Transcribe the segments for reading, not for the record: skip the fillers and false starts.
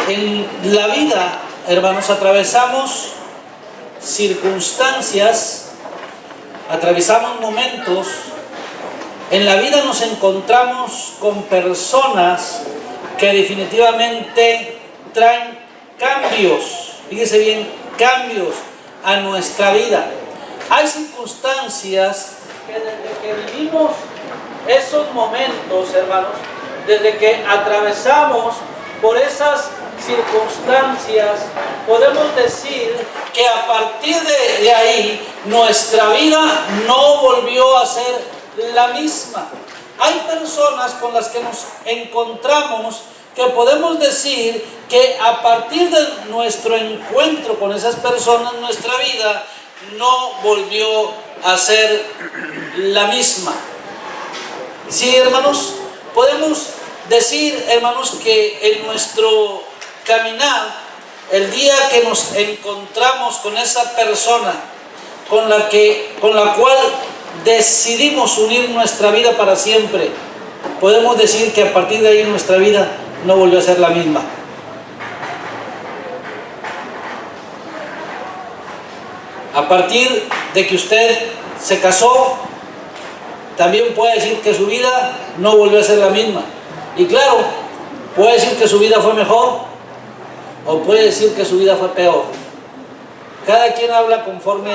En la vida, hermanos, atravesamos circunstancias, atravesamos momentos. En la vida nos encontramos con personas que definitivamente traen cambios, fíjese bien, cambios a nuestra vida. Hay circunstancias que desde que vivimos esos momentos, hermanos, desde que atravesamos por esas circunstancias, podemos decir que a partir de ahí nuestra vida no volvió a ser la misma. Hay personas con las que nos encontramos que podemos decir que a partir de nuestro encuentro con esas personas, nuestra vida no volvió a ser la misma. Sí, hermanos, podemos decir, hermanos, que en nuestro caminar, el día que nos encontramos con esa persona con la cual decidimos unir nuestra vida para siempre, podemos decir que a partir de ahí nuestra vida no volvió a ser la misma. A partir de que usted se casó, también puede decir que su vida no volvió a ser la misma. Y claro, puede decir que su vida fue mejor o puede decir que su vida fue peor. Cada quien habla conforme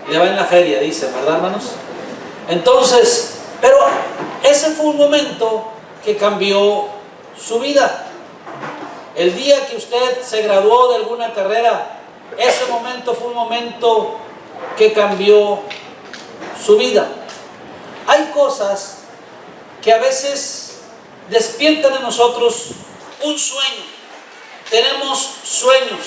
le va en la feria, dice, ¿verdad, hermanos? Entonces, pero ese fue un momento que cambió su vida. El día que usted se graduó de alguna carrera, ese momento fue un momento que cambió su vida. Hay cosas que a veces despiertan en nosotros un sueño. Tenemos sueños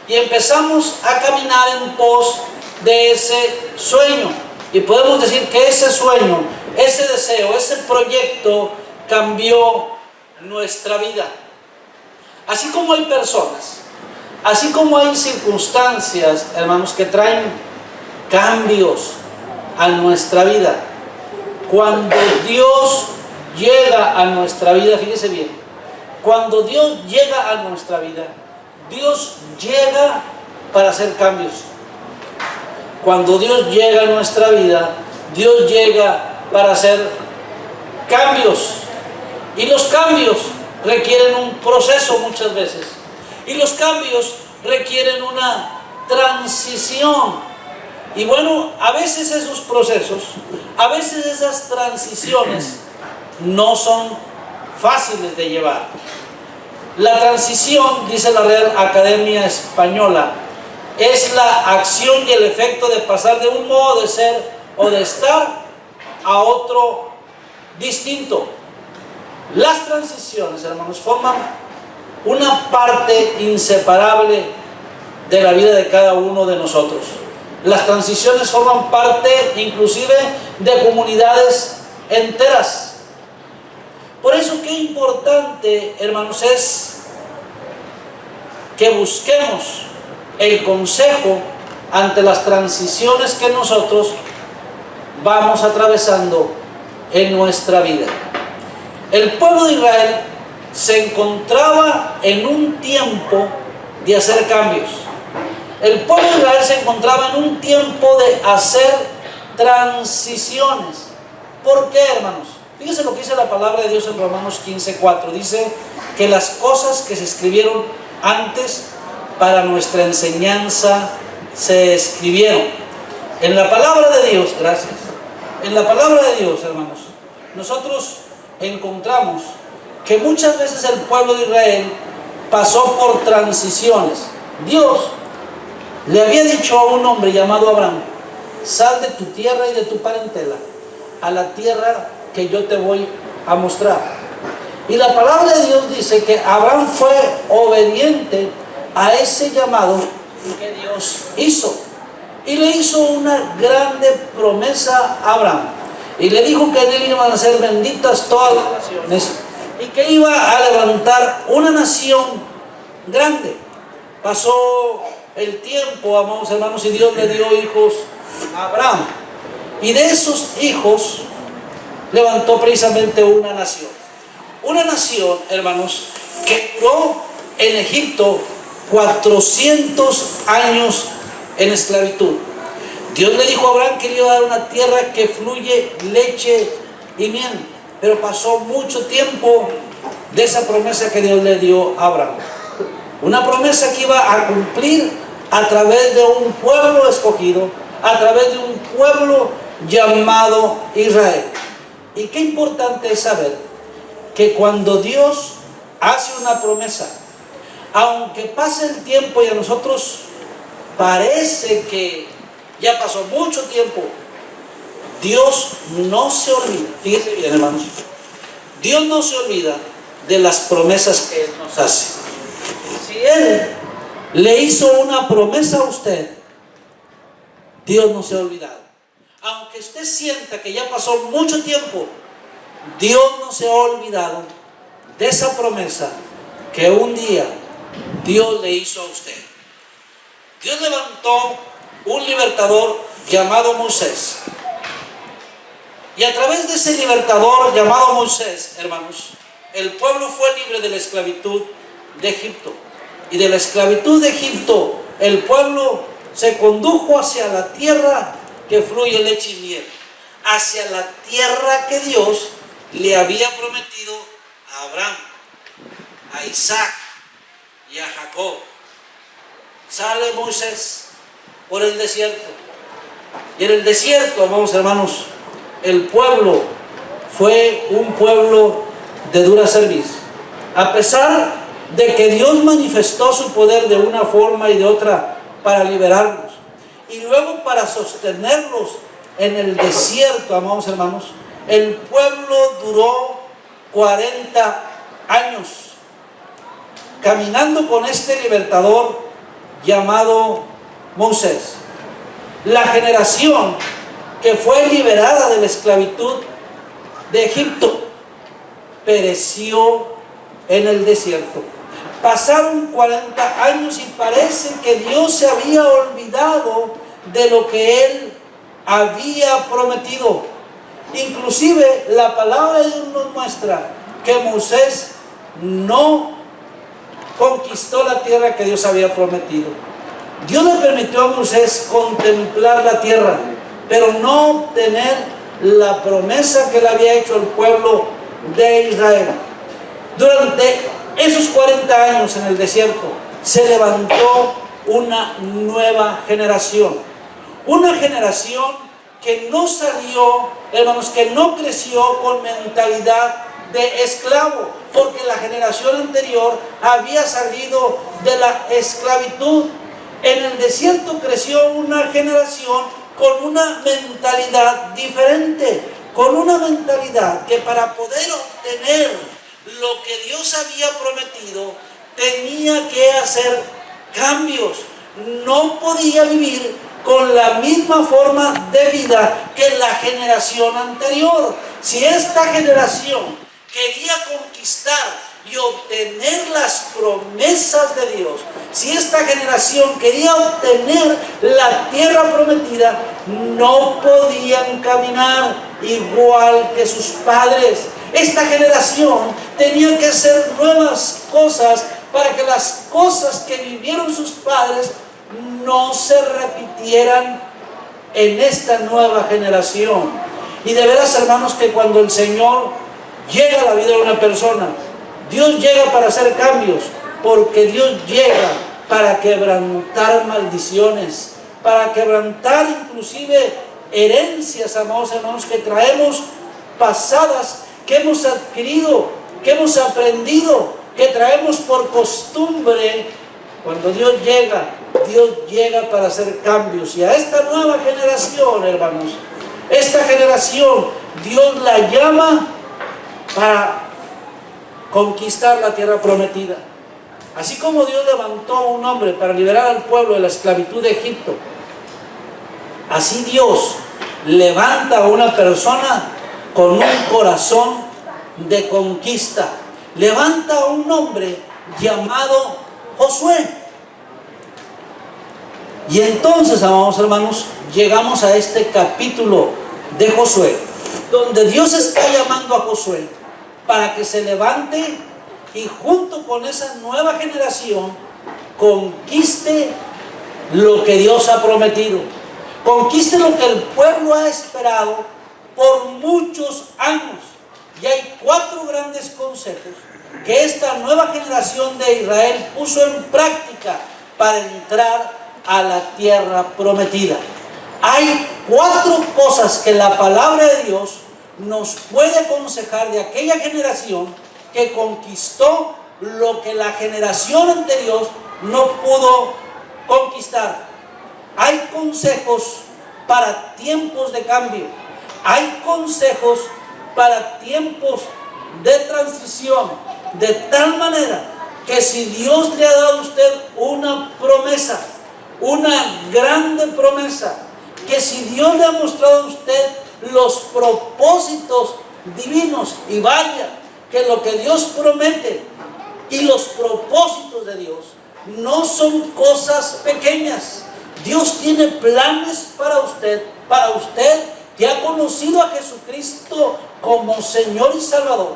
y empezamos a caminar en pos de ese sueño. Y podemos decir que ese sueño, ese deseo, ese proyecto cambió nuestra vida. Así como hay personas, así como hay circunstancias, hermanos, que traen cambios a nuestra vida. Cuando Dios llega a nuestra vida, fíjese bien, cuando Dios llega a nuestra vida, Dios llega para hacer cambios. Cuando Dios llega a nuestra vida, Dios llega para hacer cambios. Y los cambios requieren un proceso muchas veces. Y los cambios requieren una transición. Y bueno, a veces esos procesos, a veces esas transiciones no son fáciles de llevar. La transición, dice la Real Academia Española, es la acción y el efecto de pasar de un modo de ser o de estar a otro distinto. Las transiciones, hermanos, forman una parte inseparable de la vida de cada uno de nosotros. Las transiciones forman parte inclusive de comunidades enteras. Por eso qué importante, hermanos, es que busquemos el consejo ante las transiciones que nosotros vamos atravesando en nuestra vida. El pueblo de Israel se encontraba en un tiempo de hacer cambios. El pueblo de Israel se encontraba en un tiempo de hacer transiciones. ¿Por qué, hermanos? Fíjense lo que dice la palabra de Dios en Romanos 15:4. Dice que las cosas que se escribieron antes para nuestra enseñanza se escribieron. En la palabra de Dios, gracias. En la palabra de Dios, hermanos, nosotros encontramos que muchas veces el pueblo de Israel pasó por transiciones. Dios le había dicho a un hombre llamado Abraham: sal de tu tierra y de tu parentela a la tierra que yo te voy a mostrar. Y la palabra de Dios dice que Abraham fue obediente a ese llamado que Dios hizo. Y le hizo una grande promesa a Abraham. Y le dijo que en él iban a ser benditas todas las naciones y que iba a levantar una nación grande. Pasó el tiempo, amados hermanos, y Dios le dio hijos a Abraham. Y de esos hijos levantó precisamente una nación. Una nación, hermanos, que duró en Egipto 400 años en esclavitud. Dios le dijo a Abraham que le iba a dar una tierra que fluye leche y miel, pero pasó mucho tiempo de esa promesa que Dios le dio a Abraham. Una promesa que iba a cumplir a través de un pueblo escogido, a través de un pueblo llamado Israel. Y qué importante es saber que cuando Dios hace una promesa, aunque pase el tiempo y a nosotros parece que ya pasó mucho tiempo, Dios no se olvida. Fíjense bien, hermanos, Dios no se olvida de las promesas que Él nos hace. Si Él le hizo una promesa a usted, Dios no se ha olvidado. Aunque usted sienta que ya pasó mucho tiempo, Dios no se ha olvidado de esa promesa que un día Dios le hizo a usted. Dios levantó un libertador llamado Moisés. Y a través de ese libertador llamado Moisés, hermanos, el pueblo fue libre de la esclavitud de Egipto. Y de la esclavitud de Egipto, el pueblo se condujo hacia la tierra que fluye leche y miel, hacia la tierra que Dios le había prometido a Abraham, a Isaac y a Jacob. Sale Moisés por el desierto. Y en el desierto, amados hermanos, el pueblo fue un pueblo de dura cerviz. A pesar de que Dios manifestó su poder de una forma y de otra para liberarlos, y luego para sostenerlos en el desierto, amados hermanos, el pueblo duró 40 años caminando con este libertador llamado Moisés. La generación que fue liberada de la esclavitud de Egipto pereció en el desierto. Pasaron 40 años y parece que Dios se había olvidado de lo que Él había prometido. Inclusive la palabra de Dios nos muestra que Moisés no conquistó la tierra que Dios había prometido. Dios le permitió a Moisés contemplar la tierra, pero no obtener la promesa que le había hecho el pueblo de Israel. Durante esos 40 años en el desierto se levantó una nueva generación. Una generación que no salió, hermanos, que no creció con mentalidad de esclavo, porque la generación anterior había salido de la esclavitud. En el desierto creció una generación con una mentalidad diferente, con una mentalidad que para poder obtener lo que Dios había prometido tenía que hacer cambios. No podía vivir con la misma forma de vida que la generación anterior. Si esta generación quería conquistar y obtener las promesas de Dios, si esta generación quería obtener la tierra prometida, no podían caminar igual que sus padres. Esta generación tenía que hacer nuevas cosas para que las cosas que vivieron sus padres no se repitieran en esta nueva generación. Y de veras, hermanos, que cuando el Señor llega a la vida de una persona, Dios llega para hacer cambios, porque Dios llega para quebrantar maldiciones, para quebrantar inclusive herencias, amados hermanos, que traemos pasadas, que hemos adquirido, que hemos aprendido, que traemos por costumbre. Cuando Dios llega para hacer cambios. Y a esta nueva generación, hermanos, esta generación, Dios la llama para conquistar la tierra prometida. Así como Dios levantó a un hombre para liberar al pueblo de la esclavitud de Egipto, así Dios levanta a una persona con un corazón de conquista. Levanta a un hombre llamado Josué. Y entonces, amados hermanos, llegamos a este capítulo de Josué, donde Dios está llamando a Josué para que se levante y junto con esa nueva generación conquiste lo que Dios ha prometido. Conquiste lo que el pueblo ha esperado por muchos años. Y hay 4 grandes consejos que esta nueva generación de Israel puso en práctica para entrar a la tierra prometida. Hay 4 cosas que la palabra de Dios nos puede aconsejar de aquella generación que conquistó lo que la generación anterior no pudo conquistar. Hay consejos para tiempos de cambio. Hay consejos para tiempos de transición. De tal manera que si Dios le ha dado a usted una promesa, una grande promesa, que si Dios le ha mostrado a usted los propósitos divinos, y vaya, que lo que Dios promete y los propósitos de Dios no son cosas pequeñas. Dios tiene planes para usted que ha conocido a Jesucristo como Señor y Salvador.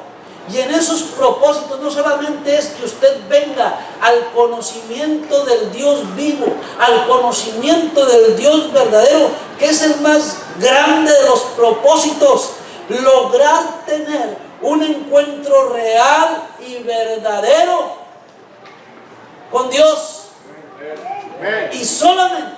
Y en esos propósitos no solamente es que usted venga al conocimiento del Dios vivo, al conocimiento del Dios verdadero, que es el más grande de los propósitos, lograr tener un encuentro real y verdadero con Dios. Y solamente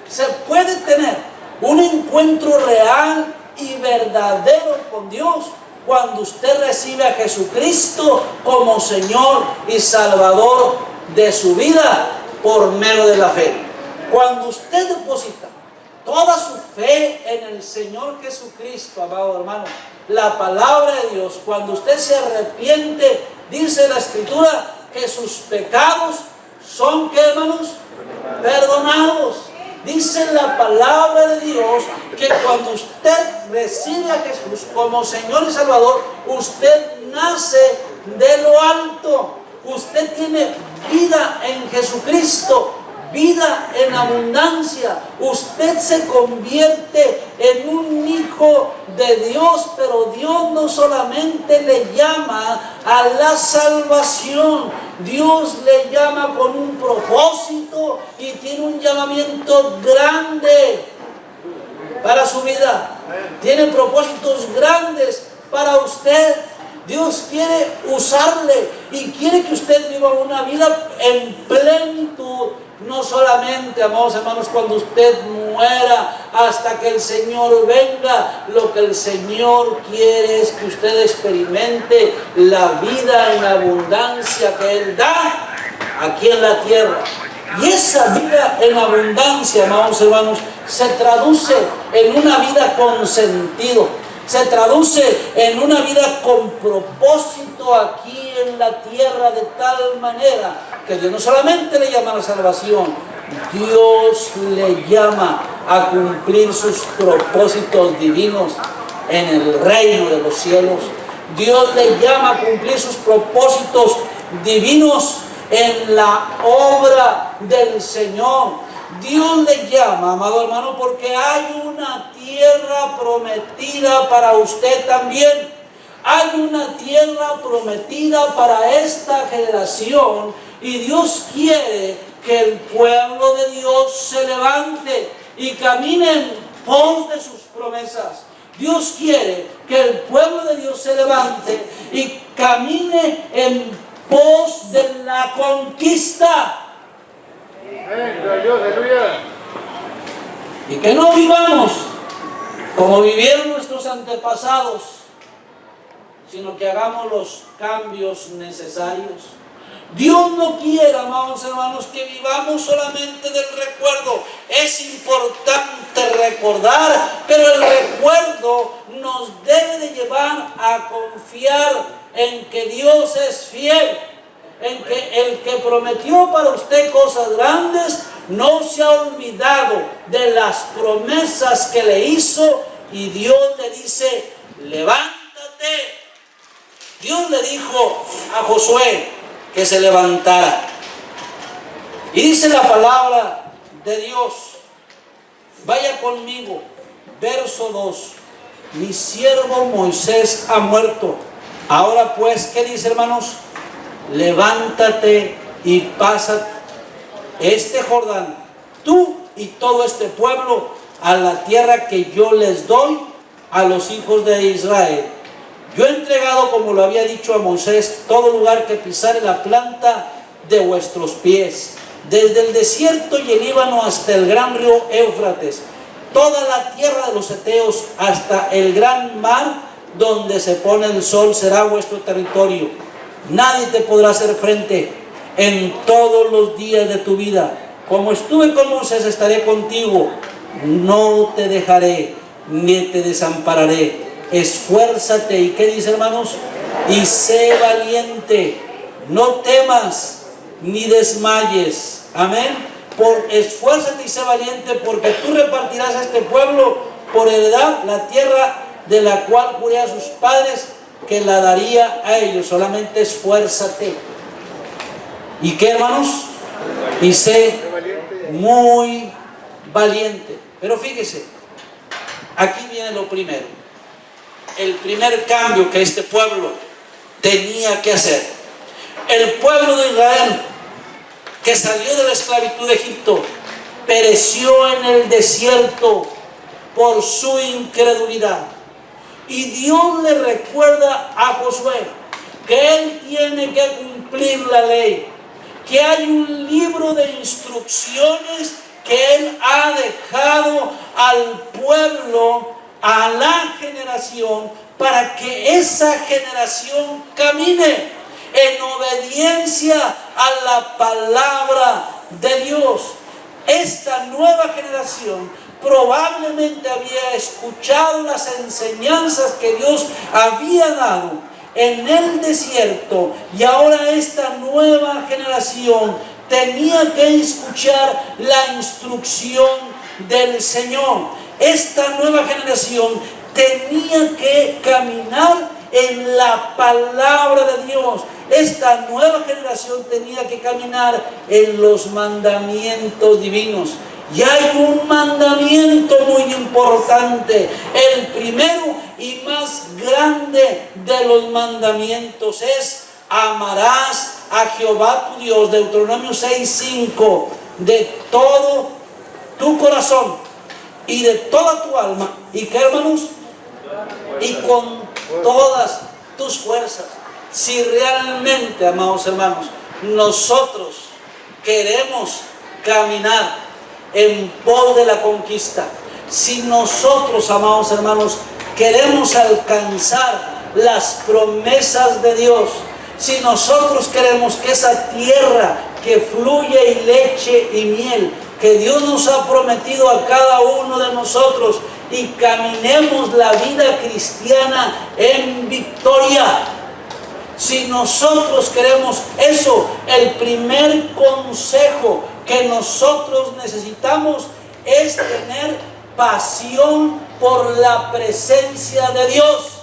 se puede tener un encuentro real y verdadero con Dios cuando usted recibe a Jesucristo como Señor y Salvador de su vida por medio de la fe. Cuando usted deposita toda su fe en el Señor Jesucristo, amado hermano, la palabra de Dios, cuando usted se arrepiente, dice la Escritura que sus pecados son, ¿qué, hermanos? Perdonados. Dice la palabra de Dios que cuando usted recibe a Jesús como Señor y Salvador, usted nace de lo alto. Usted tiene vida en Jesucristo, vida en abundancia. Usted se convierte en un hijo de Dios, pero Dios no solamente le llama a la salvación, Dios le llama con un propósito y tiene un llamamiento grande para su vida. Tiene propósitos grandes para usted. Dios quiere usarle y quiere que usted viva una vida en plenitud. No solamente, amados hermanos, cuando usted muera, hasta que el Señor venga. Lo que el Señor quiere es que usted experimente la vida en abundancia que Él da aquí en la tierra. Y esa vida en abundancia, amados hermanos, se traduce en una vida con sentido. Se traduce en una vida con propósito aquí en la tierra, de tal manera que Dios no solamente le llama a la salvación, Dios le llama a cumplir sus propósitos divinos en el reino de los cielos. Dios le llama a cumplir sus propósitos divinos en la obra del Señor. Dios le llama, amado hermano, porque hay una tierra prometida para usted también. Hay una tierra prometida para esta generación y Dios quiere que el pueblo de Dios se levante y camine en pos de sus promesas. Dios quiere que el pueblo de Dios se levante y camine en pos de la conquista. Y que no vivamos como vivieron nuestros antepasados, sino que hagamos los cambios necesarios. Dios no quiere, amados hermanos, que vivamos solamente del recuerdo. Es importante recordar, pero el recuerdo nos debe de llevar a confiar en que Dios es fiel, en que el que prometió para usted cosas grandes no se ha olvidado de las promesas que le hizo, y Dios le dice: levántate. Dios le dijo a Josué que se levantara. Y dice la palabra de Dios, vaya conmigo, verso 2: mi siervo Moisés ha muerto. Ahora pues, ¿qué dice, hermanos? levántate y pasa este Jordán, tú y todo este pueblo, a la tierra que yo les doy a los hijos de Israel. Yo he entregado, como lo había dicho a Moisés, todo lugar que pisare la planta de vuestros pies, desde el desierto y el Líbano hasta el gran río Éufrates, toda la tierra de los heteos hasta el gran mar donde se pone el sol será vuestro territorio. Nadie te podrá hacer frente en todos los días de tu vida. Como estuve con Moisés, estaré contigo. No te dejaré ni te desampararé. Esfuérzate. ¿Y qué dice, hermanos? Y sé valiente. No temas ni desmayes. Amén. Esfuérzate y sé valiente, porque tú repartirás a este pueblo por heredad la tierra de la cual juré a sus padres que la daría a ellos. Solamente esfuérzate. ¿Y qué, hermanos? Y sé muy valiente. Pero fíjese, aquí viene lo primero. El primer cambio que este pueblo tenía que hacer. El pueblo de Israel, que salió de la esclavitud de Egipto, pereció en el desierto por su incredulidad. Y Dios le recuerda a Josué que él tiene que cumplir la ley, que hay un libro de instrucciones que él ha dejado al pueblo, a la generación, para que esa generación camine en obediencia a la palabra de Dios. Esta nueva generación probablemente había escuchado las enseñanzas que Dios había dado en el desierto, y ahora esta nueva generación tenía que escuchar la instrucción del Señor. Esta nueva generación tenía que caminar en la palabra de Dios. Esta nueva generación tenía que caminar en los mandamientos divinos. Y hay un mandamiento muy importante, el primero y más grande de los mandamientos es: amarás a Jehová tu Dios, Deuteronomio 6:5, de todo tu corazón y de toda tu alma. ¿Y qué, hermanos? Y con todas tus fuerzas. Si realmente, amados hermanos, nosotros queremos caminar en pos de la conquista, si nosotros, amados hermanos, queremos alcanzar las promesas de Dios, si nosotros queremos que esa tierra que fluye y leche y miel, que Dios nos ha prometido a cada uno de nosotros, y caminemos la vida cristiana en victoria, si nosotros queremos eso, el primer consejo que nosotros necesitamos es tener pasión por la presencia de Dios.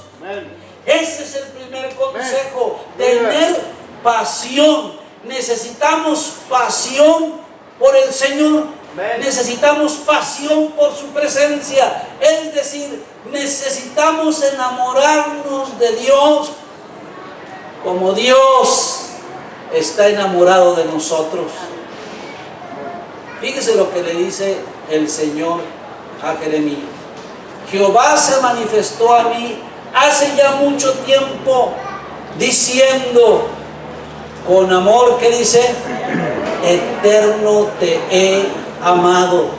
Ese es el primer consejo, tener pasión. Necesitamos pasión por el Señor, necesitamos pasión por su presencia, es decir, necesitamos enamorarnos de Dios como Dios está enamorado de nosotros. Fíjese lo que le dice el Señor a Jeremías: Jehová se manifestó a mí hace ya mucho tiempo, diciendo, con amor, ¿qué dice? Eterno te he amado,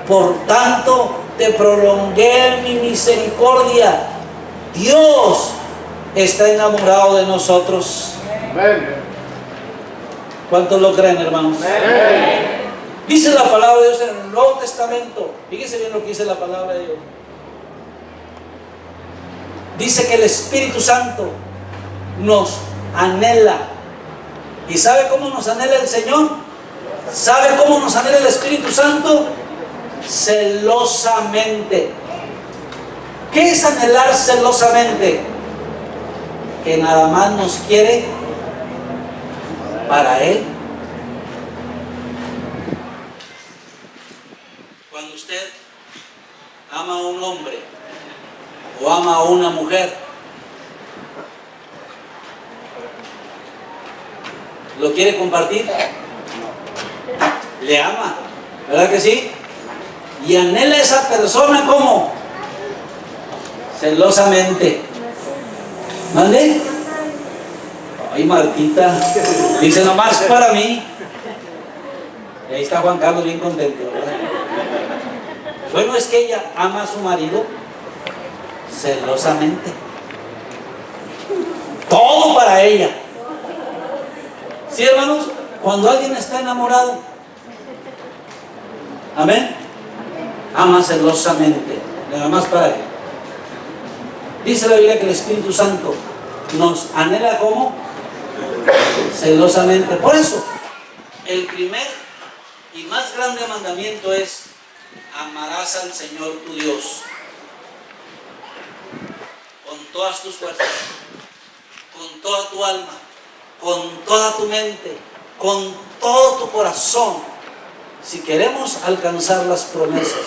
por tanto te prolongué mi misericordia. Dios está enamorado de nosotros. ¿Cuántos lo creen, hermanos? Dice la palabra de Dios en el Nuevo Testamento. Fíjese bien lo que dice la palabra de Dios. Dice que el Espíritu Santo nos anhela. ¿Y sabe cómo nos anhela el Señor? ¿Sabe cómo nos anhela el Espíritu Santo? Celosamente. ¿Qué es anhelar celosamente? Que nada más nos quiere para Él. Cuando usted ama a un hombre o ama a una mujer, ¿Lo quiere compartir? Le ama, ¿verdad que sí? Y anhela a esa persona como celosamente. ¿Mande? Ay, Martita, dice nomás para mí. Y ahí está Juan Carlos bien contento, ¿verdad? Bueno, es que ella ama a su marido celosamente. Todo para ella. ¿Sí, hermanos? Cuando alguien está enamorado, amén, ama celosamente, nada más para él. Dice la Biblia que el Espíritu Santo nos anhela como celosamente. Por eso, el primer y más grande mandamiento es: amarás al Señor tu Dios con todas tus fuerzas, con toda tu alma, con toda tu mente, con todo tu corazón. Si queremos alcanzar las promesas,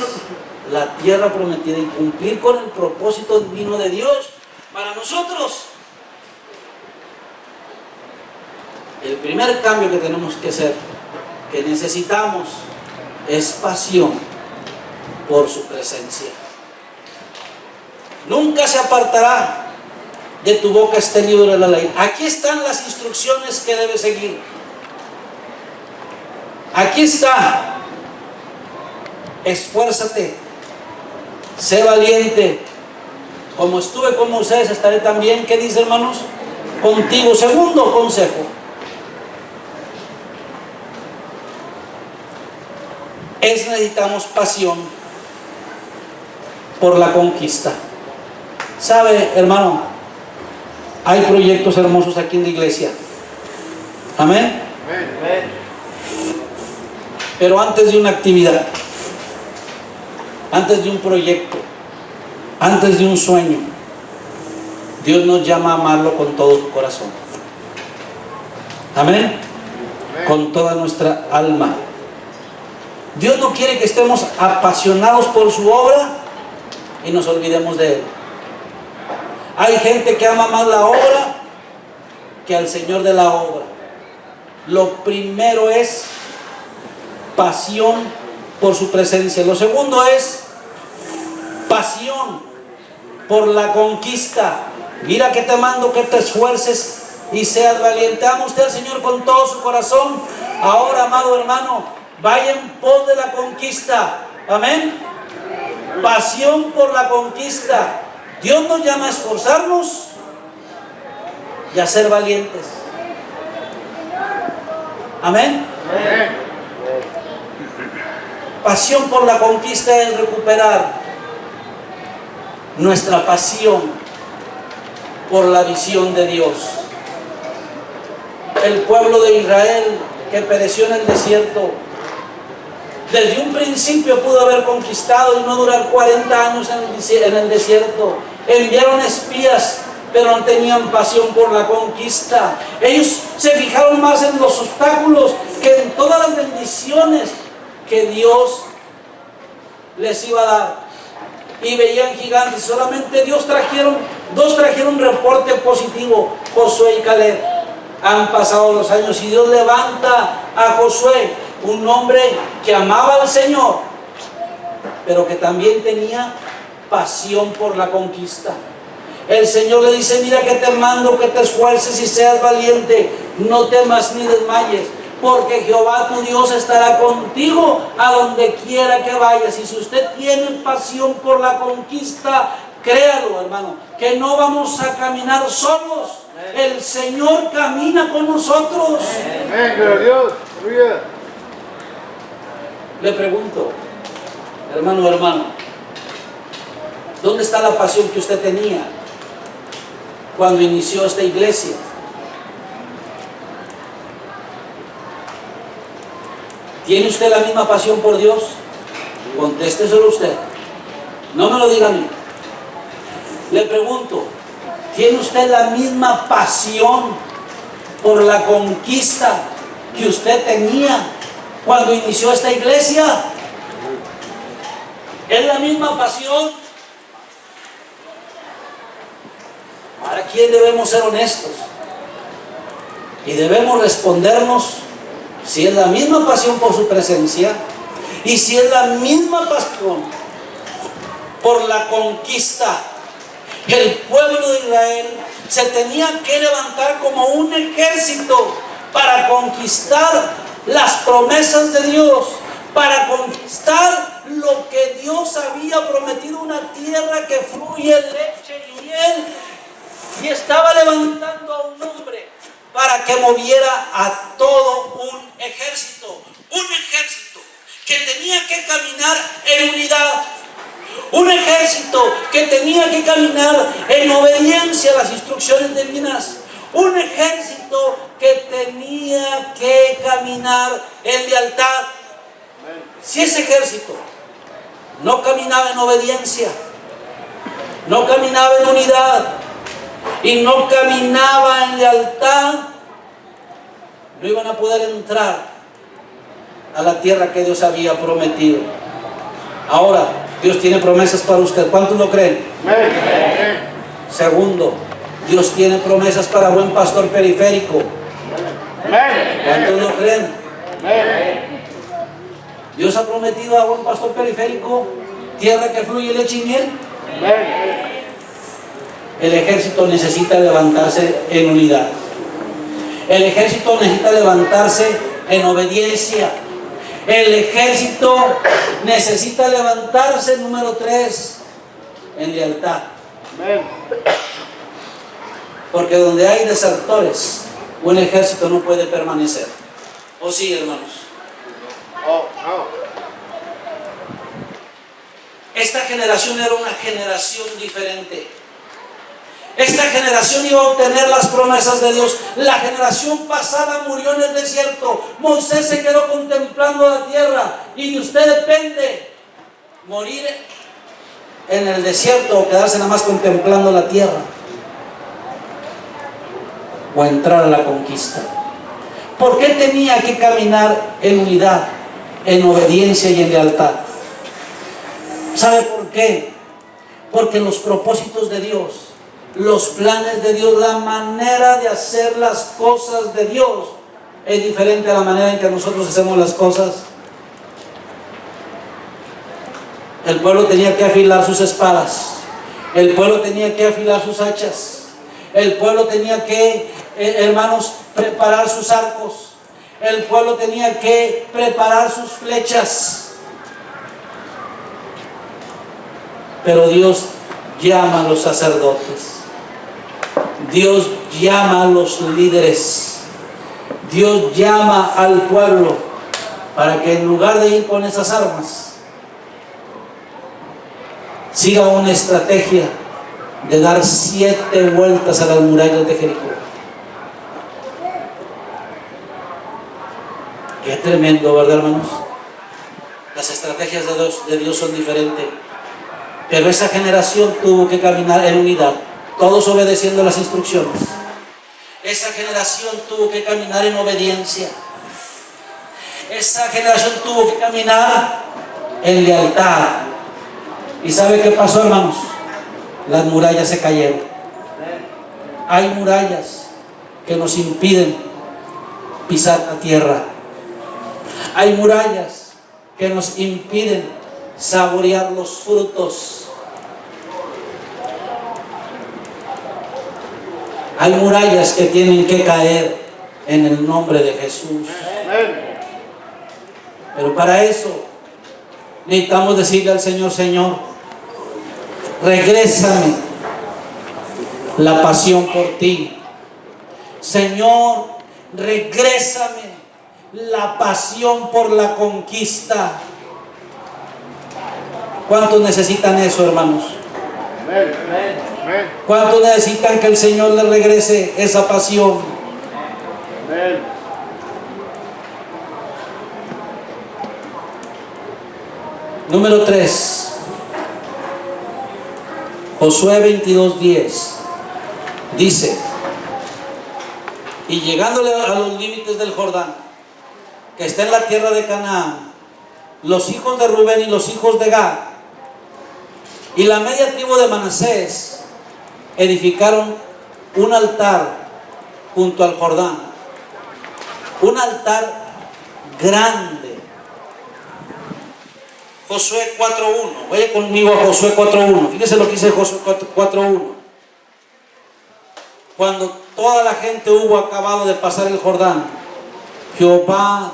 la tierra prometida y cumplir con el propósito divino de Dios para nosotros, el primer cambio que tenemos que hacer, que necesitamos, es pasión por su presencia. Nunca se apartará de tu boca este libro de la ley. Aquí están las instrucciones que debes seguir. Aquí está. Esfuérzate, sé valiente. Como estuve con Moisés, estaré también, ¿qué dice, hermanos? Contigo. Segundo consejo: necesitamos pasión por la conquista. ¿Sabe, hermano? Hay proyectos hermosos aquí en la iglesia. Amén. Amén. Pero antes de una actividad, antes de un proyecto, antes de un sueño, Dios nos llama a amarlo con todo su corazón. Amén. Amén. Con toda nuestra alma. Dios no quiere que estemos apasionados por su obra y nos olvidemos de Él. Hay gente que ama más la obra que al Señor de la obra. Lo primero es pasión por su presencia. Lo segundo es pasión por la conquista. Mira que te mando que te esfuerces y seas valiente. Ama usted al Señor con todo su corazón. Ahora, amado hermano, vaya en pos de la conquista. Amén. Pasión por la conquista. Dios nos llama a esforzarnos y a ser valientes. Amén. Amén. Pasión por la conquista es recuperar nuestra pasión por la visión de Dios. El pueblo de Israel que pereció en el desierto, desde un principio pudo haber conquistado y no durar 40 años en el desierto. Enviaron espías, pero no tenían pasión por la conquista. Ellos se fijaron más en los obstáculos que en todas las bendiciones que Dios les iba a dar. Y veían gigantes. Solamente dos trajeron reporte positivo: Josué y Caleb. Han pasado los años y Dios levanta a Josué, un hombre que amaba al Señor, pero que también tenía pasión por la conquista. El Señor le dice: mira que te mando que te esfuerces y seas valiente, no temas ni desmayes, porque Jehová tu Dios estará contigo a donde quiera que vayas. Y si usted tiene pasión por la conquista, créalo, hermano, que no vamos a caminar solos. El Señor camina con nosotros. Amén, gloria a Dios. Le pregunto, hermano, ¿dónde está la pasión que usted tenía cuando inició esta iglesia? ¿Tiene usted la misma pasión por Dios? Contésteselo usted. No me lo diga a mí. Le pregunto, ¿tiene usted la misma pasión por la conquista que usted tenía cuando inició esta iglesia? ¿Es la misma pasión? Ahora, ¿quién debemos ser honestos? Y debemos respondernos si es la misma pasión por su presencia y si es la misma pasión por la conquista. El pueblo de Israel se tenía que levantar como un ejército para conquistar las promesas de Dios, para conquistar lo que Dios había prometido, una tierra que fluye leche y miel, y estaba levantando a un hombre para que moviera a todo un ejército que tenía que caminar en unidad, un ejército que tenía que caminar en obediencia a las instrucciones divinas, un ejército que tenía que caminar en lealtad. Si ese ejército no caminaba en obediencia, no caminaba en unidad y no caminaba en lealtad, no iban a poder entrar a la tierra que Dios había prometido. Ahora, Dios tiene promesas para usted. ¿Cuántos lo creen? Segundo, Dios tiene promesas para buen pastor periférico. ¿Cuántos lo creen? Dios ha prometido a buen pastor periférico tierra que fluye leche y miel. El ejército necesita levantarse en unidad. El ejército necesita levantarse en obediencia. El ejército necesita levantarse, número 3, en lealtad. Porque donde hay desertores, un ejército no puede permanecer. ¿O sí, hermanos? Esta generación era una generación diferente. Esta generación iba a obtener las promesas de Dios. La generación pasada murió en el desierto. Moisés se quedó contemplando la tierra. Y de usted depende morir en el desierto o quedarse nada más contemplando la tierra, o entrar a la conquista. ¿Por qué tenía que caminar en unidad, en obediencia y en lealtad? ¿Sabe por qué? Porque los propósitos de Dios, los planes de Dios, la manera de hacer las cosas de Dios es diferente a la manera en que nosotros hacemos las cosas. El pueblo tenía que afilar sus espadas, el pueblo tenía que afilar sus hachas, el pueblo tenía que, hermanos, preparar sus arcos, el pueblo tenía que preparar sus flechas. Pero Dios llama a los sacerdotes, Dios llama a los líderes, Dios llama al pueblo para que en lugar de ir con esas armas, siga una estrategia de dar 7 vueltas a las murallas de Jericó. Qué tremendo, ¿verdad, hermanos? Las estrategias de Dios son diferentes. Pero esa generación tuvo que caminar en unidad, todos obedeciendo las instrucciones. Esa generación tuvo que caminar en obediencia. Esa generación tuvo que caminar en lealtad. ¿Y sabe qué pasó, hermanos? Las murallas se cayeron. Hay murallas que nos impiden pisar la tierra. Hay murallas que nos impiden saborear los frutos. Hay murallas que tienen que caer en el nombre de Jesús. Pero para eso necesitamos decirle al Señor: Señor, regrésame la pasión por ti. Señor, regrésame la pasión por la conquista. ¿Cuántos necesitan eso, hermanos? ¿Cuántos necesitan que el Señor les regrese esa pasión? Número 3, Josué 22:10 dice: y llegándole a los límites del Jordán, que está en la tierra de Canaán, los hijos de Rubén y los hijos de Gad y la media tribu de Manasés edificaron un altar junto al Jordán, un altar grande. Josué 4.1, vaya conmigo a Josué 4.1, fíjese lo que dice Josué 4.1. Cuando toda la gente hubo acabado de pasar el Jordán, Jehová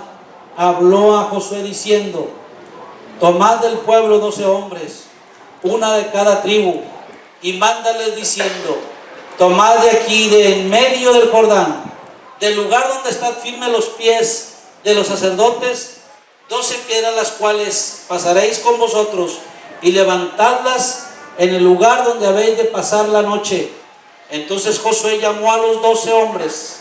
habló a Josué diciendo: tomad del pueblo 12 hombres, una de cada tribu, y mándales diciendo: tomad de aquí, de en medio del Jordán, del lugar donde están firmes los pies de los sacerdotes, 12 piedras, las cuales pasaréis con vosotros, y levantadlas en el lugar donde habéis de pasar la noche. Entonces Josué llamó a los 12 hombres,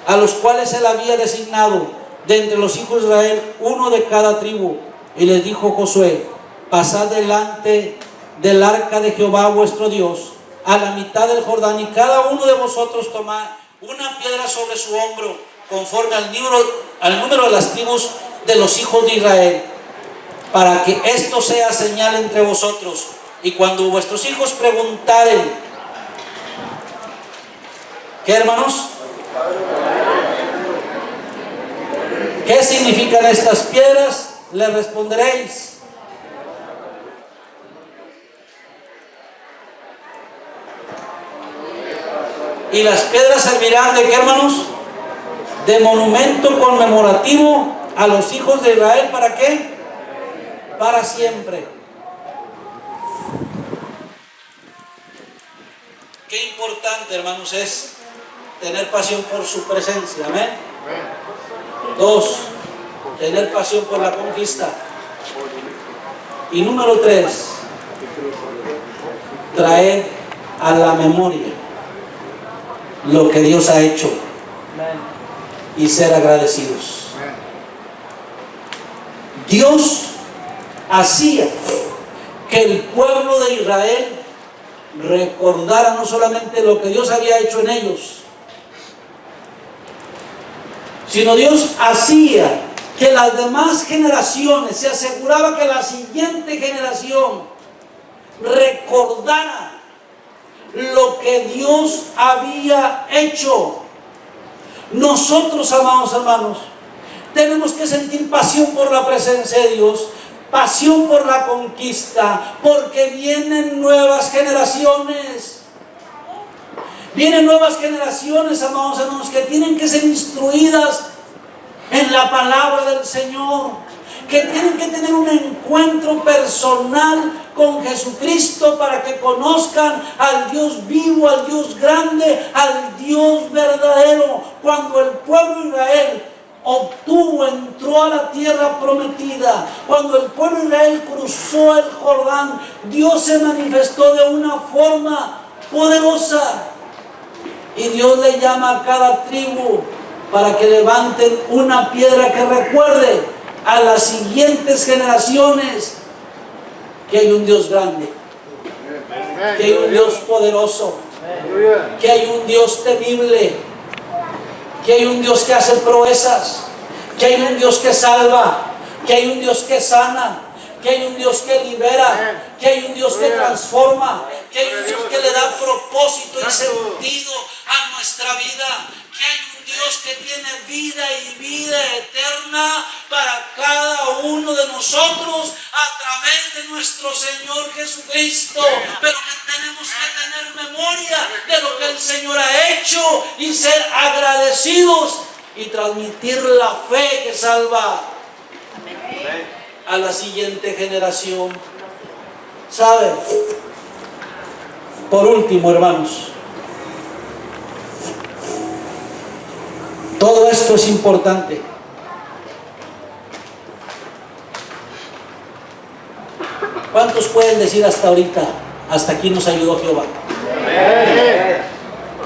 a los cuales él había designado de entre los hijos de Israel, uno de cada tribu, y les dijo Josué: pasad delante del arca de Jehová vuestro Dios a la mitad del Jordán, y cada uno de vosotros tomad una piedra sobre su hombro, conforme al número de las tribus de los hijos de Israel, para que esto sea señal entre vosotros. Y cuando vuestros hijos preguntaren, ¿qué, hermanos? ¿Qué significan estas piedras? Les responderéis: y las piedras servirán ¿de qué, hermanos? De monumento conmemorativo a los hijos de Israel. ¿Para qué? Para siempre. Qué importante, hermanos, es tener pasión por su presencia. Amén. 2, tener pasión por la conquista. Y número 3, traer a la memoria lo que Dios ha hecho y ser agradecidos. Dios hacía que el pueblo de Israel recordara no solamente lo que Dios había hecho en ellos, sino Dios hacía que las demás generaciones, se aseguraba que la siguiente generación recordara lo que Dios había hecho. Nosotros, amados hermanos, tenemos que sentir pasión por la presencia de Dios, pasión por la conquista, porque vienen nuevas generaciones. Vienen nuevas generaciones, amados hermanos, que tienen que ser instruidas en la palabra del Señor, que tienen que tener un encuentro personal con Jesucristo para que conozcan al Dios vivo, al Dios grande, al Dios verdadero. Cuando el pueblo de Israel entró a la tierra prometida, cuando el pueblo de Israel cruzó el Jordán, Dios se manifestó de una forma poderosa. Y Dios le llama a cada tribu para que levanten una piedra que recuerde a las siguientes generaciones que hay un Dios grande, que hay un Dios poderoso, que hay un Dios temible, que hay un Dios que hace proezas, que hay un Dios que salva, que hay un Dios que sana, que hay un Dios que libera, que hay un Dios que transforma, que hay un Dios que le da propósito y sentido a nuestra vida, que hay un Dios que tiene vida y vida eterna para cada uno de nosotros a través de nuestro Señor Jesucristo. Pero que tenemos que tener memoria de lo que el Señor ha hecho y ser agradecidos y transmitir la fe que salva a la siguiente generación. ¿Sabe? Por último, hermanos, todo esto es importante. ¿Cuántos pueden decir hasta ahorita, hasta aquí nos ayudó Jehová?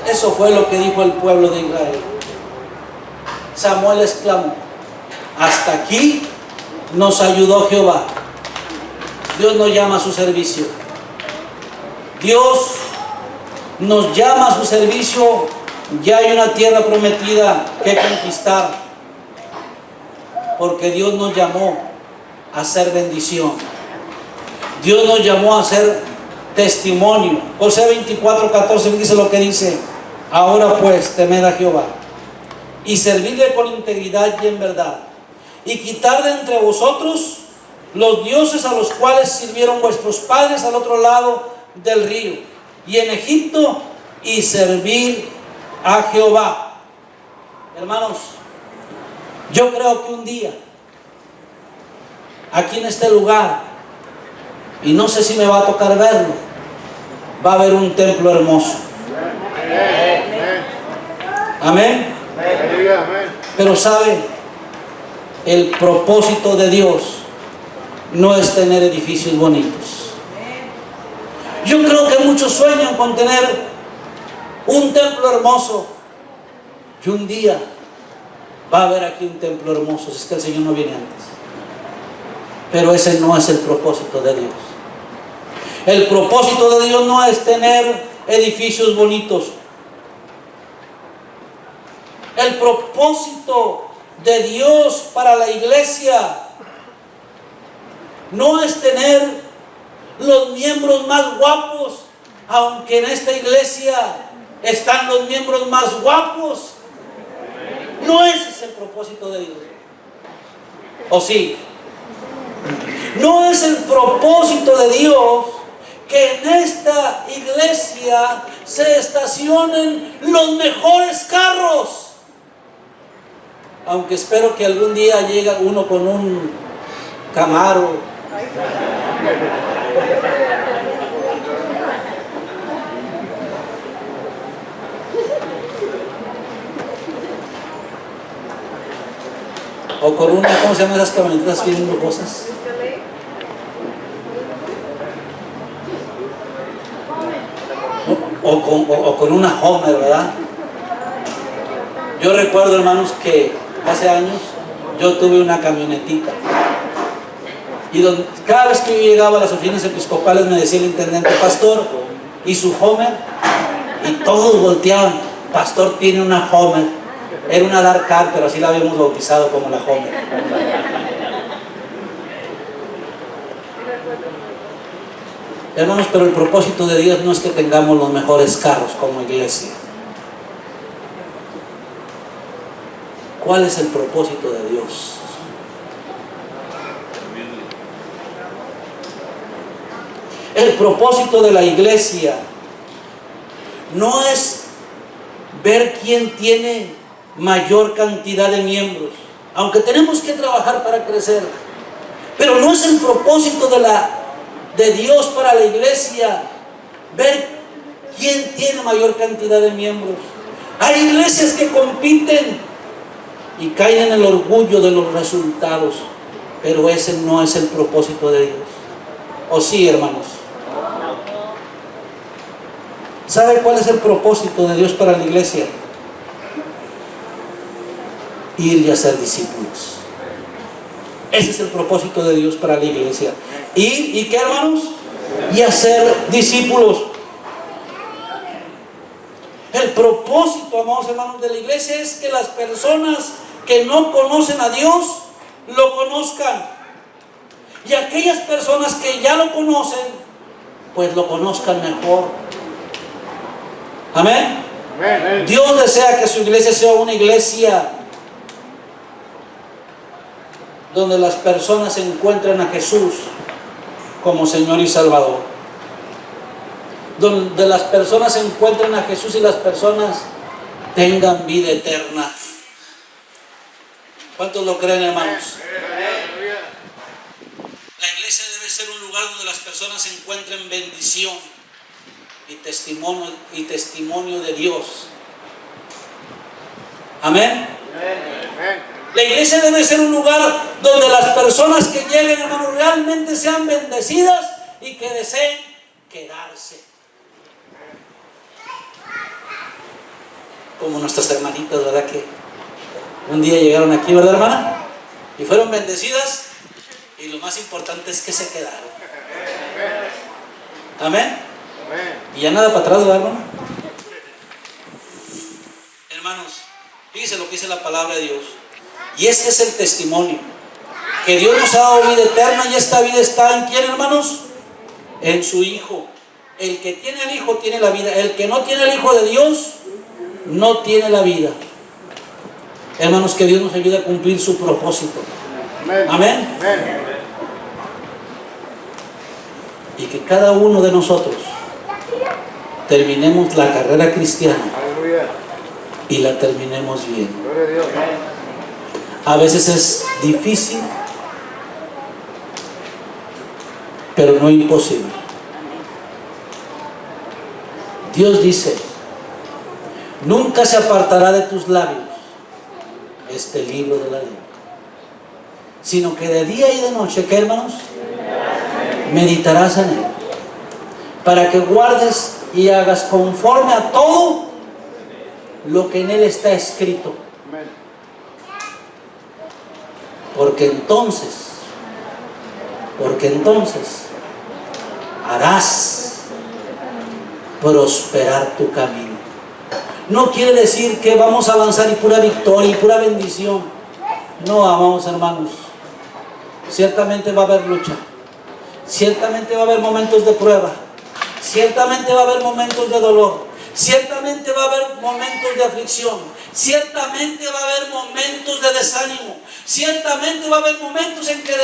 Eso fue lo que dijo el pueblo de Israel. Samuel exclamó: hasta aquí nos ayudó Jehová. Dios nos llama a su servicio. Dios nos llama a su servicio. Ya hay una tierra prometida que conquistar, porque Dios nos llamó a ser bendición. Dios nos llamó a ser testimonio. José 24:14 dice lo que dice: ahora pues temed a Jehová y servirle con integridad y en verdad, y quitar de entre vosotros los dioses a los cuales sirvieron vuestros padres al otro lado del río y en Egipto, y servir a Jehová. Hermanos, yo creo que un día aquí en este lugar, y no sé si me va a tocar verlo, va a haber un templo hermoso. Amén. Pero sabe, el propósito de Dios no es tener edificios bonitos. Yo creo que muchos sueñan con tener un templo hermoso, y un día va a haber aquí un templo hermoso, si es que el Señor no viene antes. Pero ese no es el propósito de Dios. El propósito de Dios no es tener edificios bonitos. El propósito de Dios para la iglesia no es tener los miembros más guapos, aunque en esta iglesia están los miembros más guapos. No ese es el propósito de Dios. ¿O sí? No es el propósito de Dios que en esta iglesia se estacionen los mejores carros. Aunque espero que algún día llegue uno con un Camaro. O con una, ¿cómo se llaman esas camionetas bien lujosas? O con una Homer, ¿verdad? Yo recuerdo, hermanos, que hace años yo tuve una camionetita. Y cada vez que yo llegaba a las oficinas episcopales me decía el intendente: pastor, ¿y su Homer? Y todos volteaban: pastor tiene una Homer. Era una Dark Car, pero así la habíamos bautizado como la Homer. Hermanos, pero el propósito de Dios no es que tengamos los mejores carros como iglesia. ¿Cuál es el propósito de Dios? El propósito de la iglesia no es ver quién tiene mayor cantidad de miembros, aunque tenemos que trabajar para crecer, pero no es el propósito de Dios para la iglesia ver quién tiene mayor cantidad de miembros. Hay iglesias que compiten y caen en el orgullo de los resultados, pero ese no es el propósito de Dios. ¿O sí, hermanos? ¿Sabe cuál es el propósito de Dios para la iglesia? Ir y hacer discípulos. Ese es el propósito de Dios para la iglesia. Ir y ¿qué, hermanos? Y hacer discípulos. El propósito, amados hermanos, de la iglesia es que las personas que no conocen a Dios lo conozcan, y aquellas personas que ya lo conocen pues lo conozcan mejor. Amén. Amén. Dios desea que su iglesia sea una iglesia donde las personas encuentren a Jesús como Señor y Salvador, donde las personas encuentren a Jesús y las personas tengan vida eterna. ¿Cuántos lo creen, hermanos? La iglesia debe ser un lugar donde las personas encuentren bendición y testimonio de Dios. Amén. La iglesia debe ser un lugar donde las personas que lleguen, hermanos, realmente sean bendecidas y que deseen quedarse. Como nuestras hermanitas, ¿verdad? Que un día llegaron aquí, ¿verdad, hermana? Y fueron bendecidas, y lo más importante es que se quedaron. Amén. Y ya nada para atrás, ¿verdad, hermano? Hermanos, fíjense lo que dice la palabra de Dios. Y este es el testimonio, que Dios nos ha dado vida eterna, y esta vida está ¿en quién, hermanos? En su Hijo. El que tiene el Hijo tiene la vida. El que no tiene el Hijo de Dios no tiene la vida. Hermanos, que Dios nos ayude a cumplir su propósito. Amén. Amén. Amén. Y que cada uno de nosotros terminemos la carrera cristiana Aleluya. y la terminemos bien. Gloria a Dios. A veces es difícil, pero no imposible. Dios dice: nunca se apartará de tus labios este libro de la ley, sino que de día y de noche, ¿qué, hermanos? Meditarás en él, para que guardes y hagas conforme a todo lo que en él está escrito. Amén. Porque entonces harás prosperar tu camino. No quiere decir que vamos a avanzar y pura victoria y pura bendición. No, amados hermanos. Ciertamente va a haber lucha. Ciertamente va a haber momentos de prueba. Ciertamente va a haber momentos de dolor. Ciertamente va a haber momentos de aflicción. Ciertamente va a haber momentos de desánimo. Ciertamente va a haber momentos en que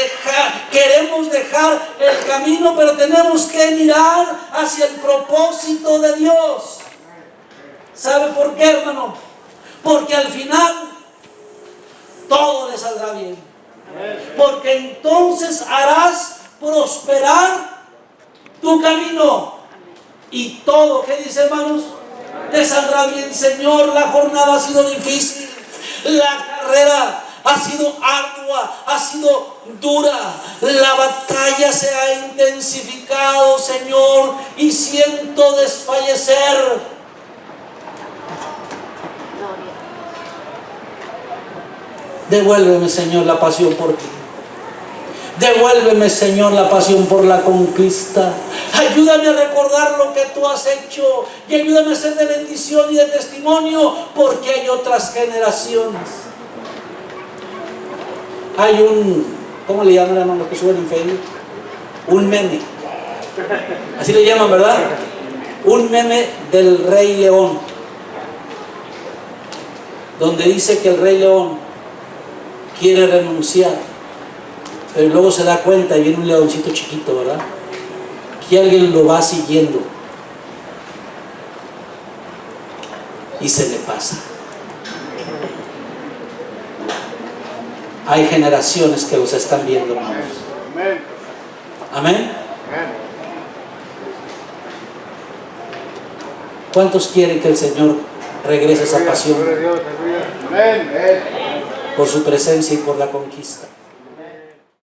queremos dejar el camino, pero tenemos que mirar hacia el propósito de Dios. ¿Sabe por qué, hermano? Porque al final todo le saldrá bien. Porque entonces harás prosperar tu camino. Y todo, ¿qué dice, hermanos? Te saldrá bien. Señor, la jornada ha sido difícil. La carrera ha sido ardua, ha sido dura. La batalla se ha intensificado, Señor, y siento desfallecer. Devuélveme, Señor, la pasión por ti. Devuélveme, Señor, la pasión por la conquista. Ayúdame a recordar lo que tú has hecho y ayúdame a ser de bendición y de testimonio, porque hay otras generaciones. Hay ¿cómo le llaman, hermano, los que suben en Facebook? Un meme. Así le llaman, ¿verdad? Un meme del Rey León, donde dice que el Rey León quiere renunciar, pero luego se da cuenta y viene un leoncito chiquito, ¿verdad? Que alguien lo va siguiendo y se le pasa. Hay generaciones que los están viendo, hermanos. Amén. Amén. Amén. ¿Cuántos quieren que el Señor regrese esa pasión Gloria a Dios. Aleluya. Amén. por su presencia y por la conquista?